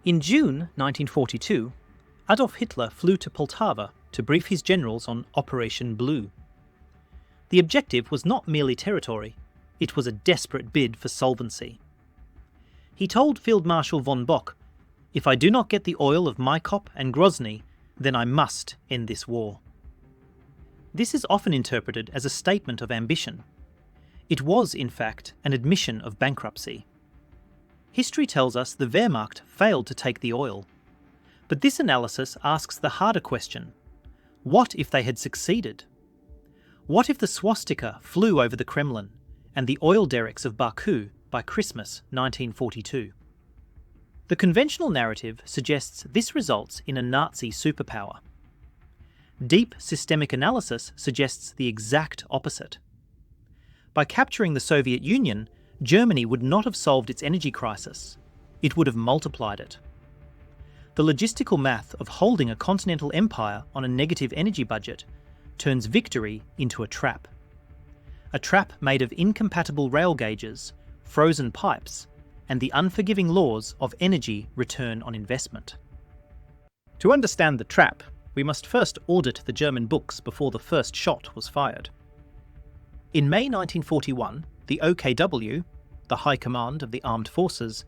In June 1942, Adolf Hitler flew to Poltava to brief his generals on Operation Blue. The objective was not merely territory, it was a desperate bid for solvency. He told Field Marshal von Bock, "If I do not get the oil of Maikop and Grozny, then I must end this war." This is often interpreted as a statement of ambition. It was, in fact, an admission of bankruptcy. History tells us the Wehrmacht failed to take the oil. But this analysis asks the harder question: what if they had succeeded? What if the swastika flew over the Kremlin and the oil derricks of Baku by Christmas 1942? The conventional narrative suggests this results in a Nazi superpower. Deep systemic analysis suggests the exact opposite. By capturing the Soviet Union, Germany would not have solved its energy crisis. It would have multiplied it. The logistical math of holding a continental empire on a negative energy budget turns victory into a trap. A trap made of incompatible rail gauges, frozen pipes, and the unforgiving laws of energy return on investment. To understand the trap, we must first audit the German books before the first shot was fired. In May 1941, the OKW, the High Command of the Armed Forces,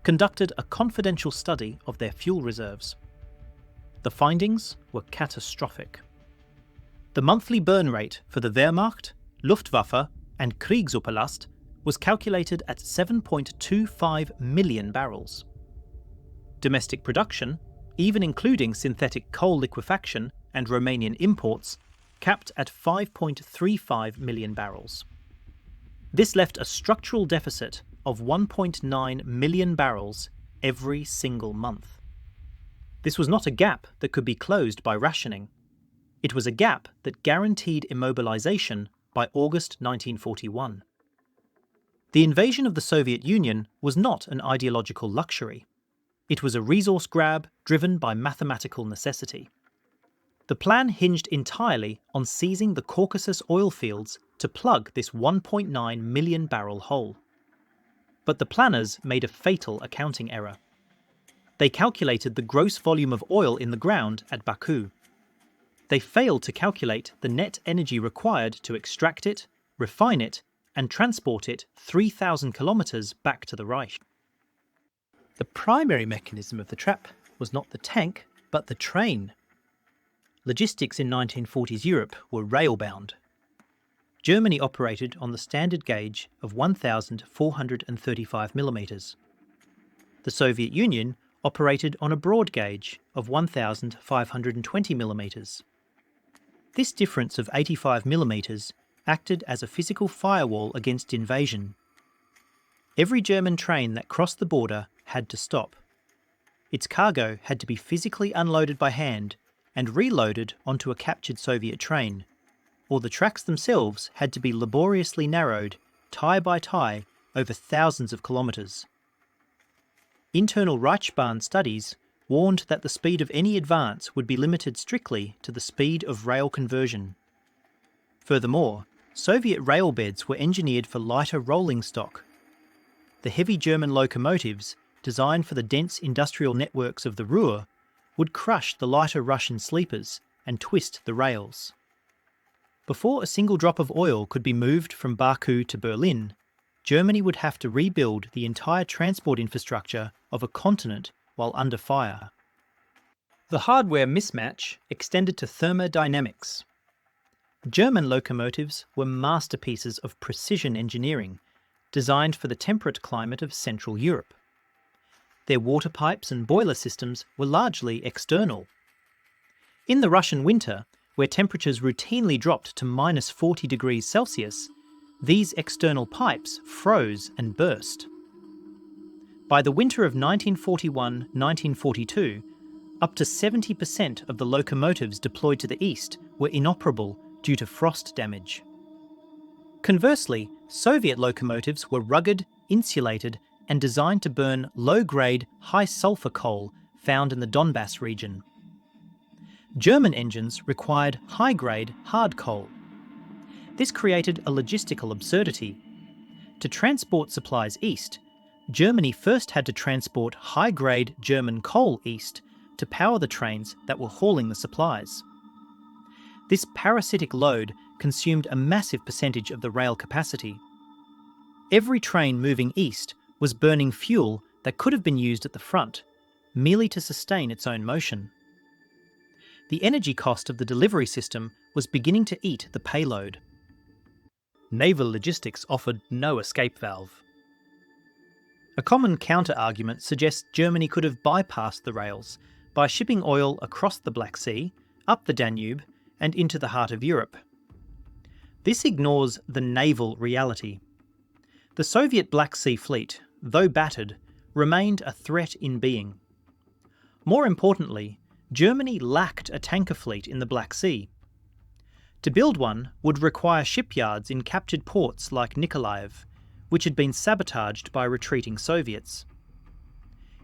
conducted a confidential study of their fuel reserves. The findings were catastrophic. The monthly burn rate for the Wehrmacht, Luftwaffe, and Kriegsuperlast was calculated at 7.25 million barrels. Domestic production, even including synthetic coal liquefaction and Romanian imports, capped at 5.35 million barrels. This left a structural deficit of 1.9 million barrels every single month. This was not a gap that could be closed by rationing. It was a gap that guaranteed immobilization by August 1941. The invasion of the Soviet Union was not an ideological luxury. It was a resource grab driven by mathematical necessity. The plan hinged entirely on seizing the Caucasus oil fields to plug this 1.9 million barrel hole. But the planners made a fatal accounting error. They calculated the gross volume of oil in the ground at Baku. They failed to calculate the net energy required to extract it, refine it, and transport it 3,000 kilometers back to the Reich. The primary mechanism of the trap was not the tank, but the train. Logistics in 1940s Europe were rail-bound. Germany operated on the standard gauge of 1,435 millimeters. The Soviet Union operated on a broad gauge of 1,520 millimeters. This difference of 85 millimeters acted as a physical firewall against invasion. Every German train that crossed the border had to stop. Its cargo had to be physically unloaded by hand and reloaded onto a captured Soviet train, or the tracks themselves had to be laboriously narrowed, tie by tie, over thousands of kilometres. Internal Reichsbahn studies warned that the speed of any advance would be limited strictly to the speed of rail conversion. Furthermore, Soviet rail beds were engineered for lighter rolling stock. The heavy German locomotives, designed for the dense industrial networks of the Ruhr, would crush the lighter Russian sleepers and twist the rails. Before a single drop of oil could be moved from Baku to Berlin, Germany would have to rebuild the entire transport infrastructure of a continent while under fire. The hardware mismatch extended to thermodynamics. German locomotives were masterpieces of precision engineering, designed for the temperate climate of Central Europe. Their water pipes and boiler systems were largely external. In the Russian winter, where temperatures routinely dropped to minus 40 degrees Celsius, these external pipes froze and burst. By the winter of 1941-1942, up to 70% of the locomotives deployed to the east were inoperable due to frost damage. Conversely, Soviet locomotives were rugged, insulated, and designed to burn low-grade, high-sulfur coal found in the Donbass region. German engines required high-grade, hard coal. This created a logistical absurdity. To transport supplies east, Germany first had to transport high-grade German coal east to power the trains that were hauling the supplies. This parasitic load consumed a massive percentage of the rail capacity. Every train moving east was burning fuel that could have been used at the front, merely to sustain its own motion. The energy cost of the delivery system was beginning to eat the payload. Naval logistics offered no escape valve. A common counter-argument suggests Germany could have bypassed the rails by shipping oil across the Black Sea, up the Danube, and into the heart of Europe. This ignores the naval reality. The Soviet Black Sea Fleet, though battered, remained a threat in being. More importantly, Germany lacked a tanker fleet in the Black Sea. To build one would require shipyards in captured ports like Nikolaev, which had been sabotaged by retreating Soviets.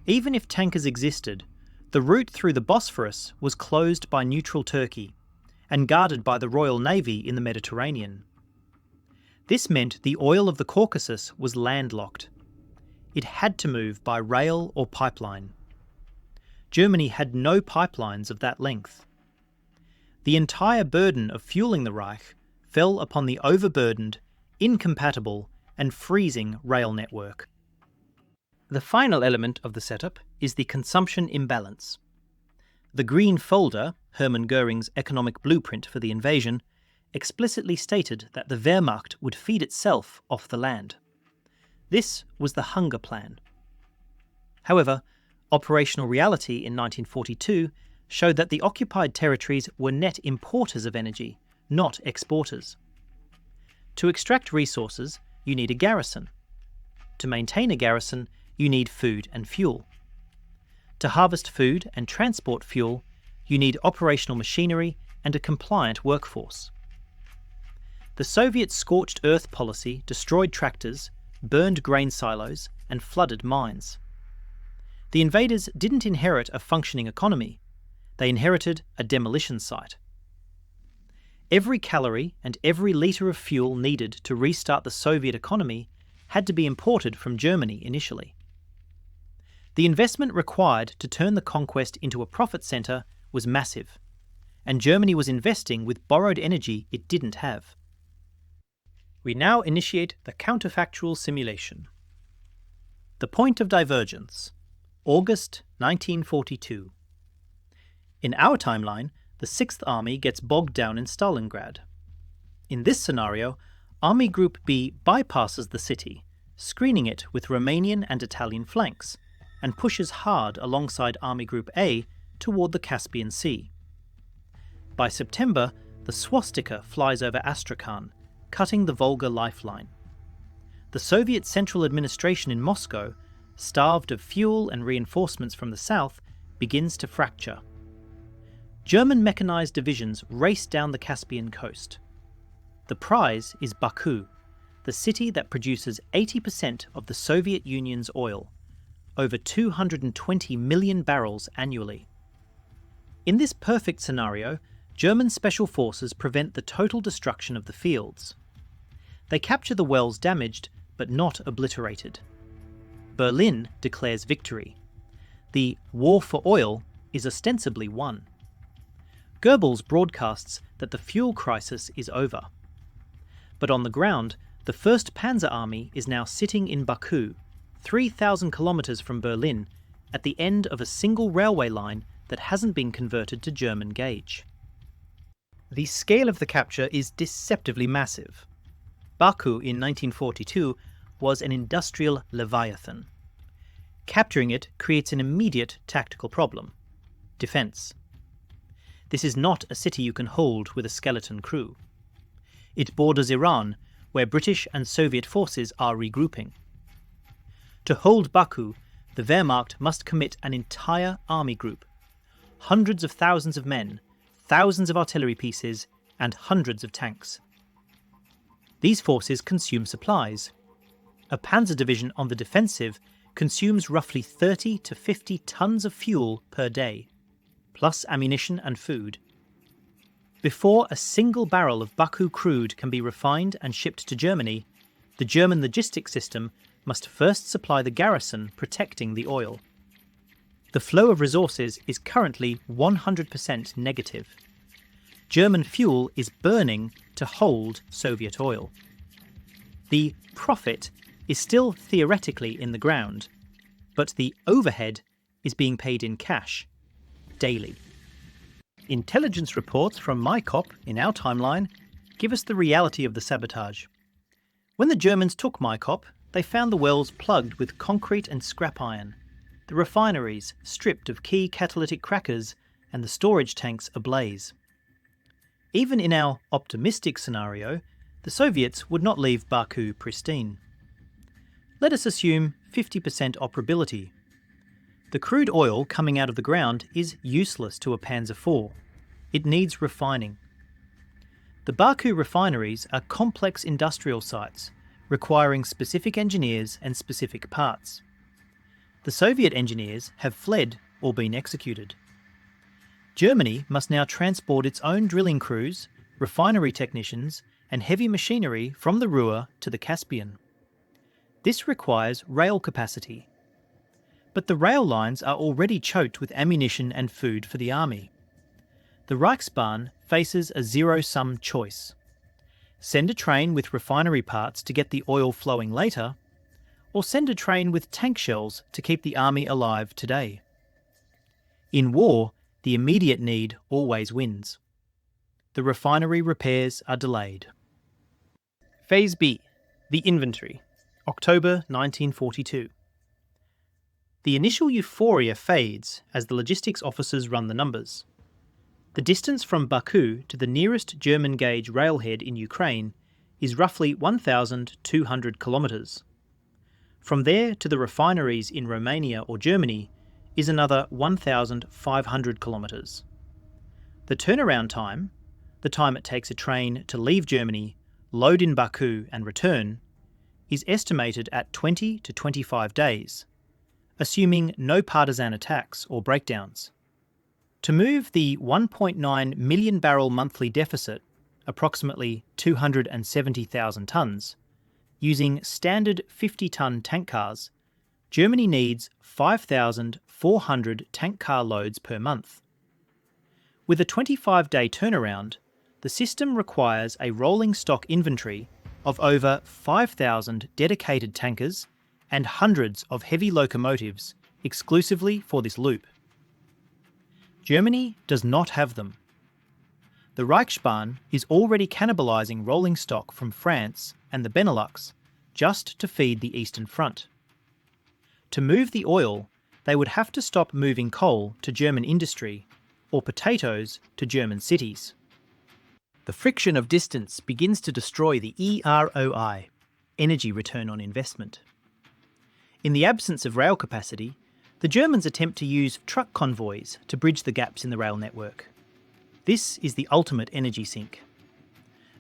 Even if tankers existed, the route through the Bosphorus was closed by neutral Turkey and guarded by the Royal Navy in the Mediterranean. This meant the oil of the Caucasus was landlocked. It had to move by rail or pipeline. Germany had no pipelines of that length. The entire burden of fueling the Reich fell upon the overburdened, incompatible, and freezing rail network. The final element of the setup is the consumption imbalance. The Green Folder, Hermann Göring's economic blueprint for the invasion, explicitly stated that the Wehrmacht would feed itself off the land. This was the hunger plan. However, operational reality in 1942 showed that the occupied territories were net importers of energy, not exporters. To extract resources, you need a garrison. To maintain a garrison, you need food and fuel. To harvest food and transport fuel, you need operational machinery and a compliant workforce. The Soviet scorched earth policy destroyed tractors, burned grain silos, and flooded mines. The invaders didn't inherit a functioning economy. They inherited a demolition site. Every calorie and every litre of fuel needed to restart the Soviet economy had to be imported from Germany initially. The investment required to turn the conquest into a profit centre was massive, and Germany was investing with borrowed energy it didn't have. We now initiate the counterfactual simulation. The point of divergence, August 1942. In our timeline, the 6th Army gets bogged down in Stalingrad. In this scenario, Army Group B bypasses the city, screening it with Romanian and Italian flanks, and pushes hard alongside Army Group A toward the Caspian Sea. By September, the swastika flies over Astrakhan, cutting the Volga lifeline. The Soviet Central Administration in Moscow, starved of fuel and reinforcements from the south, begins to fracture. German mechanized divisions race down the Caspian coast. The prize is Baku, the city that produces 80% of the Soviet Union's oil, over 220 million barrels annually. In this perfect scenario, German special forces prevent the total destruction of the fields. They capture the wells damaged, but not obliterated. Berlin declares victory. The war for oil is ostensibly won. Goebbels broadcasts that the fuel crisis is over. But on the ground, the 1st Panzer Army is now sitting in Baku, 3,000 kilometers from Berlin, at the end of a single railway line that hasn't been converted to German gauge. The scale of the capture is deceptively massive. Baku in 1942 was an industrial leviathan. Capturing it creates an immediate tactical problem: defense. This is not a city you can hold with a skeleton crew. It borders Iran, where British and Soviet forces are regrouping. To hold Baku, the Wehrmacht must commit an entire army group, hundreds of thousands of men, thousands of artillery pieces, and hundreds of tanks. These forces consume supplies. A panzer division on the defensive consumes roughly 30 to 50 tons of fuel per day, plus ammunition and food. Before a single barrel of Baku crude can be refined and shipped to Germany, the German logistics system must first supply the garrison protecting the oil. The flow of resources is currently 100% negative. German fuel is burning to hold Soviet oil. The profit is still theoretically in the ground, but the overhead is being paid in cash, daily. Intelligence reports from MyCop in our timeline give us the reality of the sabotage. When the Germans took MyCop, they found the wells plugged with concrete and scrap iron, the refineries stripped of key catalytic crackers, and the storage tanks ablaze. Even in our optimistic scenario, the Soviets would not leave Baku pristine. Let us assume 50% operability. The crude oil coming out of the ground is useless to a Panzer IV. It needs refining. The Baku refineries are complex industrial sites requiring specific engineers and specific parts. The Soviet engineers have fled or been executed. Germany must now transport its own drilling crews, refinery technicians, and heavy machinery from the Ruhr to the Caspian. This requires rail capacity. But the rail lines are already choked with ammunition and food for the army. The Reichsbahn faces a zero-sum choice. Send a train with refinery parts to get the oil flowing later, or send a train with tank shells to keep the army alive today. In war, the immediate need always wins. The refinery repairs are delayed. Phase B, the inventory, October 1942. The initial euphoria fades as the logistics officers run the numbers. The distance from Baku to the nearest German gauge railhead in Ukraine is roughly 1,200 kilometres. From there to the refineries in Romania or Germany is another 1,500 kilometres. The turnaround time, the time it takes a train to leave Germany, load in Baku and return, is estimated at 20 to 25 days, assuming no partisan attacks or breakdowns. To move the 1.9 million barrel monthly deficit, approximately 270,000 tonnes, using standard 50-tonne tank cars, Germany needs 5,400 tank car loads per month. With a 25-day turnaround, the system requires a rolling stock inventory of over 5,000 dedicated tankers and hundreds of heavy locomotives exclusively for this loop. Germany does not have them. The Reichsbahn is already cannibalising rolling stock from France and the Benelux just to feed the Eastern Front. To move the oil, they would have to stop moving coal to German industry or potatoes to German cities. The friction of distance begins to destroy the EROI, energy return on investment. In the absence of rail capacity, the Germans attempt to use truck convoys to bridge the gaps in the rail network. This is the ultimate energy sink.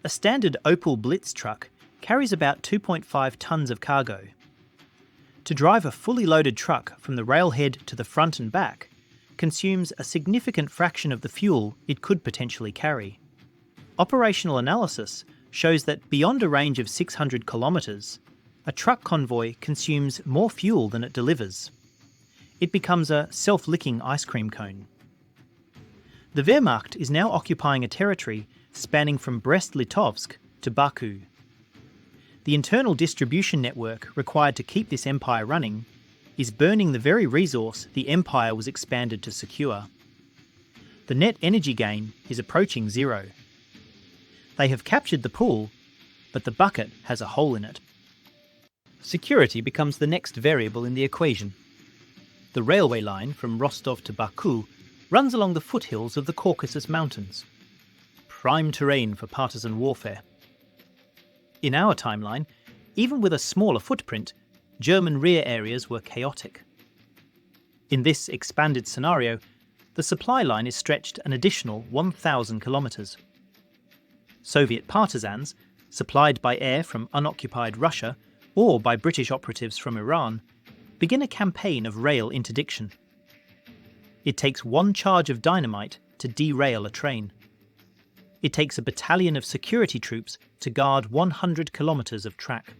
A standard Opel Blitz truck carries about 2.5 tonnes of cargo. To drive a fully loaded truck from the railhead to the front and back consumes a significant fraction of the fuel it could potentially carry. Operational analysis shows that beyond a range of 600 kilometres, a truck convoy consumes more fuel than it delivers. It becomes a self-licking ice cream cone. The Wehrmacht is now occupying a territory spanning from Brest-Litovsk to Baku. The internal distribution network required to keep this empire running is burning the very resource the empire was expanded to secure. The net energy gain is approaching zero. They have captured the pool, but the bucket has a hole in it. Security becomes the next variable in the equation. The railway line from Rostov to Baku runs along the foothills of the Caucasus Mountains. Prime terrain for partisan warfare. In our timeline, even with a smaller footprint, German rear areas were chaotic. In this expanded scenario, the supply line is stretched an additional 1,000 kilometres. Soviet partisans, supplied by air from unoccupied Russia or by British operatives from Iran, begin a campaign of rail interdiction. It takes one charge of dynamite to derail a train. It takes a battalion of security troops to guard 100 kilometres of track.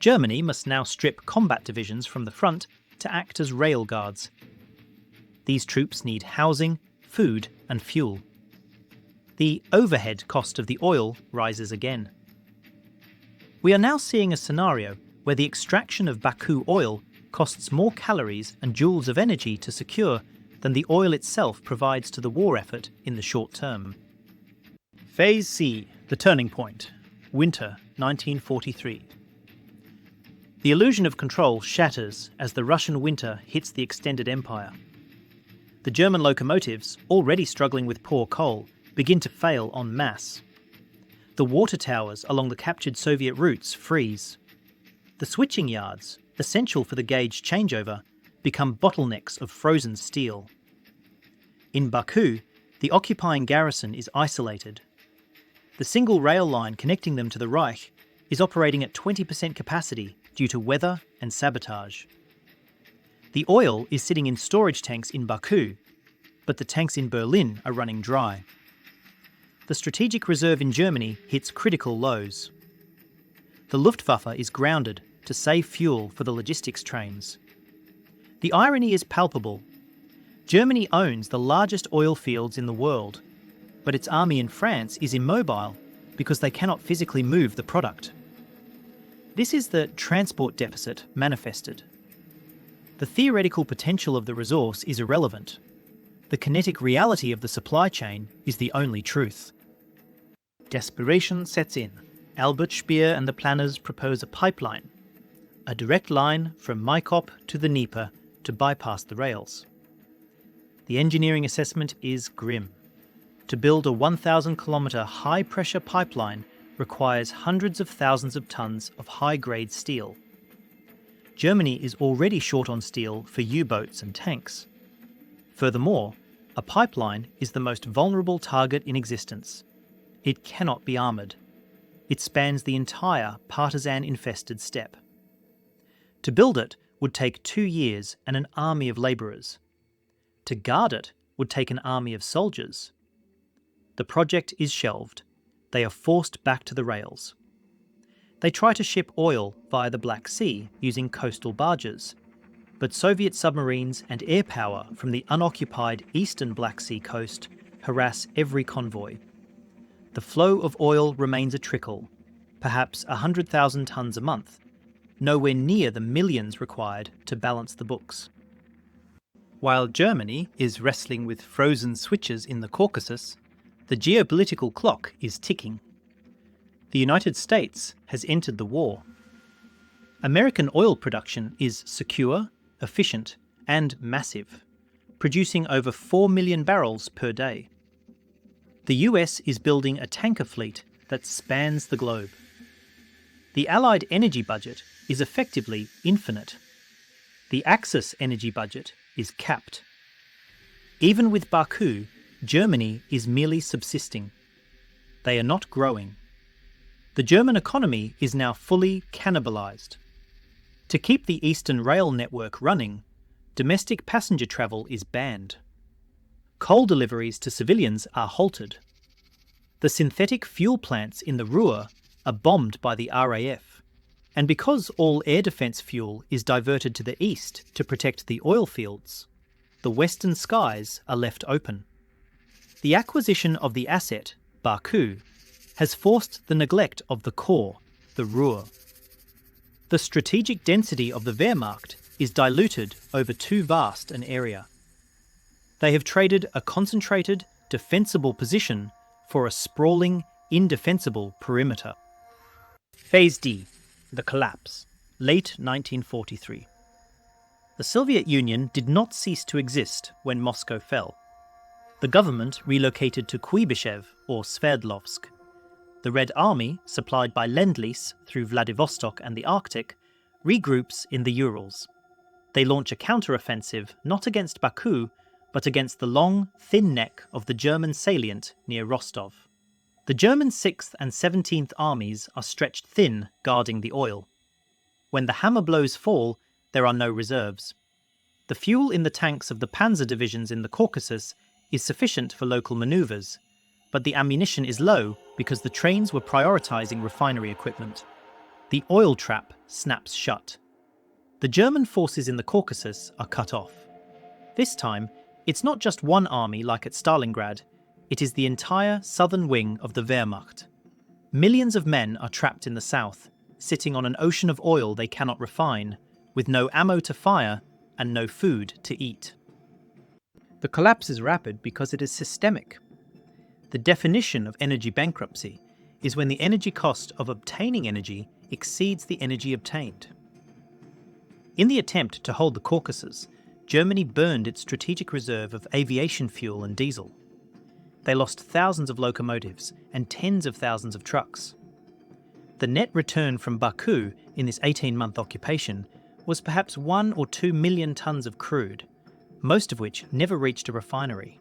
Germany must now strip combat divisions from the front to act as rail guards. These troops need housing, food, and fuel. The overhead cost of the oil rises again. We are now seeing a scenario where the extraction of Baku oil costs more calories and joules of energy to secure than the oil itself provides to the war effort in the short term. Phase C, the turning point. Winter 1943. The illusion of control shatters as the Russian winter hits the extended empire. The German locomotives, already struggling with poor coal, begin to fail en masse. The water towers along the captured Soviet routes freeze. The switching yards, essential for the gauge changeover, become bottlenecks of frozen steel. In Baku, the occupying garrison is isolated. The single rail line connecting them to the Reich is operating at 20% capacity due to weather and sabotage. The oil is sitting in storage tanks in Baku, but the tanks in Berlin are running dry. The strategic reserve in Germany hits critical lows. The Luftwaffe is grounded to save fuel for the logistics trains. The irony is palpable. Germany owns the largest oil fields in the world, but its army in France is immobile because they cannot physically move the product. This is the transport deficit manifested. The theoretical potential of the resource is irrelevant. The kinetic reality of the supply chain is the only truth. Desperation sets in. Albert Speer and the planners propose a pipeline, a direct line from Maikop to the Dnieper to bypass the rails. The engineering assessment is grim. To build a 1,000-kilometre high-pressure pipeline requires hundreds of thousands of tons of high-grade steel. Germany is already short on steel for U-boats and tanks. Furthermore, a pipeline is the most vulnerable target in existence. It cannot be armoured. It spans the entire partisan-infested steppe. To build it would take 2 years and an army of labourers. To guard it would take an army of soldiers. The project is shelved. They are forced back to the rails. They try to ship oil via the Black Sea using coastal barges, but Soviet submarines and air power from the unoccupied eastern Black Sea coast harass every convoy. The flow of oil remains a trickle, perhaps 100,000 tonnes a month, nowhere near the millions required to balance the books. While Germany is wrestling with frozen switches in the Caucasus, the geopolitical clock is ticking. The United States has entered the war. American oil production is secure, efficient, and massive, producing over 4 million barrels per day. The US is building a tanker fleet that spans the globe. The Allied energy budget is effectively infinite. The Axis energy budget is capped. Even with Baku, Germany is merely subsisting. They are not growing. The German economy is now fully cannibalized. To keep the Eastern Rail network running, domestic passenger travel is banned. Coal deliveries to civilians are halted. The synthetic fuel plants in the Ruhr are bombed by the RAF, and because all air defence fuel is diverted to the east to protect the oil fields, the western skies are left open. The acquisition of the asset, Baku, has forced the neglect of the core, the Ruhr. The strategic density of the Wehrmacht is diluted over too vast an area. They have traded a concentrated, defensible position for a sprawling, indefensible perimeter. Phase D, the collapse, late 1943. The Soviet Union did not cease to exist when Moscow fell. The government relocated to Kuibyshev or Sverdlovsk. The Red Army, supplied by Lend-Lease through Vladivostok and the Arctic, regroups in the Urals. They launch a counteroffensive not against Baku, but against the long, thin neck of the German salient near Rostov. The German 6th and 17th Armies are stretched thin guarding the oil. When the hammer blows fall, there are no reserves. The fuel in the tanks of the panzer divisions in the Caucasus is sufficient for local manoeuvres, but the ammunition is low because the trains were prioritizing refinery equipment. The oil trap snaps shut. The German forces in the Caucasus are cut off. This time, it's not just one army like at Stalingrad, it is the entire southern wing of the Wehrmacht. Millions of men are trapped in the south, sitting on an ocean of oil they cannot refine, with no ammo to fire and no food to eat. The collapse is rapid because it is systemic. The definition of energy bankruptcy is when the energy cost of obtaining energy exceeds the energy obtained. In the attempt to hold the Caucasus, Germany burned its strategic reserve of aviation fuel and diesel. They lost thousands of locomotives and tens of thousands of trucks. The net return from Baku in this 18-month occupation was perhaps 1 or 2 million tons of crude, most of which never reached a refinery.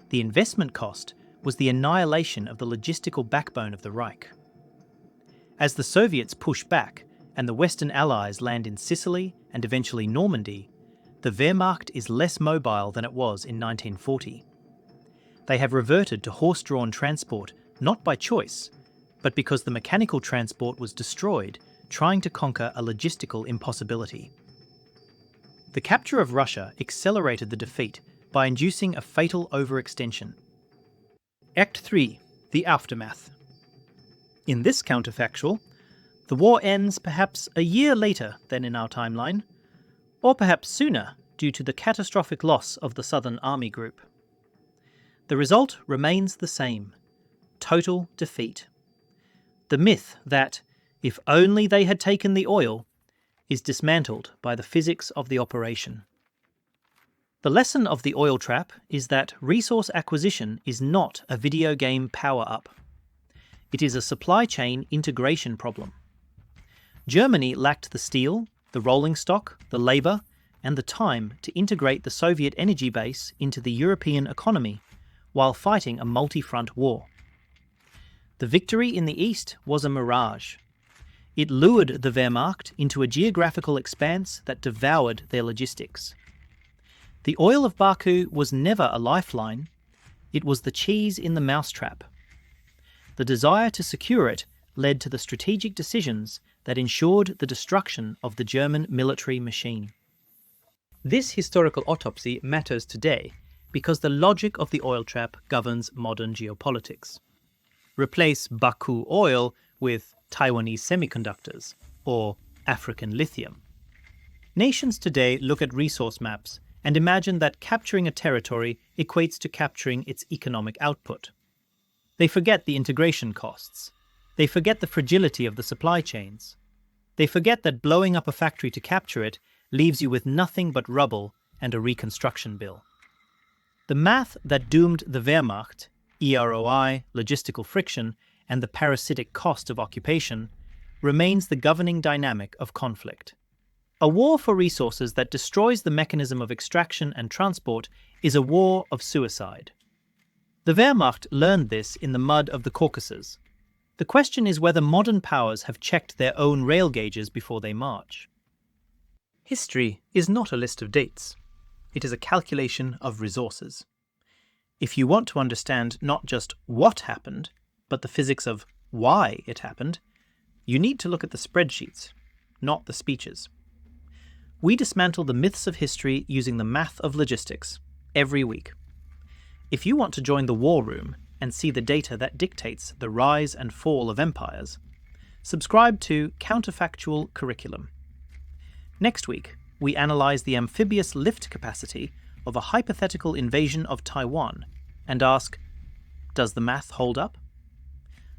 The investment cost was the annihilation of the logistical backbone of the Reich. As the Soviets push back and the Western Allies land in Sicily and eventually Normandy, the Wehrmacht is less mobile than it was in 1940. They have reverted to horse-drawn transport not by choice, but because the mechanical transport was destroyed trying to conquer a logistical impossibility. The capture of Russia accelerated the defeat by inducing a fatal overextension. Act 3. The Aftermath. In this counterfactual, the war ends perhaps a year later than in our timeline, or perhaps sooner due to the catastrophic loss of the Southern Army Group. The result remains the same: total defeat. The myth that, if only they had taken the oil, is dismantled by the physics of the operation. The lesson of the oil trap is that resource acquisition is not a video game power-up. It is a supply chain integration problem. Germany lacked the steel, the rolling stock, the labour, and the time to integrate the Soviet energy base into the European economy while fighting a multi-front war. The victory in the East was a mirage. It lured the Wehrmacht into a geographical expanse that devoured their logistics. The oil of Baku was never a lifeline, it was the cheese in the mousetrap. The desire to secure it led to the strategic decisions that ensured the destruction of the German military machine. This historical autopsy matters today because the logic of the oil trap governs modern geopolitics. Replace Baku oil with Taiwanese semiconductors or African lithium. Nations today look at resource maps and imagine that capturing a territory equates to capturing its economic output. They forget the integration costs. They forget the fragility of the supply chains. They forget that blowing up a factory to capture it leaves you with nothing but rubble and a reconstruction bill. The math that doomed the Wehrmacht, EROI, logistical friction, and the parasitic cost of occupation, remains the governing dynamic of conflict. A war for resources that destroys the mechanism of extraction and transport is a war of suicide. The Wehrmacht learned this in the mud of the Caucasus. The question is whether modern powers have checked their own rail gauges before they march. History is not a list of dates. It is a calculation of resources. If you want to understand not just what happened, but the physics of why it happened, you need to look at the spreadsheets, not the speeches. We dismantle the myths of history using the math of logistics every week. If you want to join the war room and see the data that dictates the rise and fall of empires, subscribe to Counterfactual Curriculum. Next week, we analyze the amphibious lift capacity of a hypothetical invasion of Taiwan and ask, does the math hold up?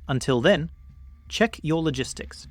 Until then, check your logistics.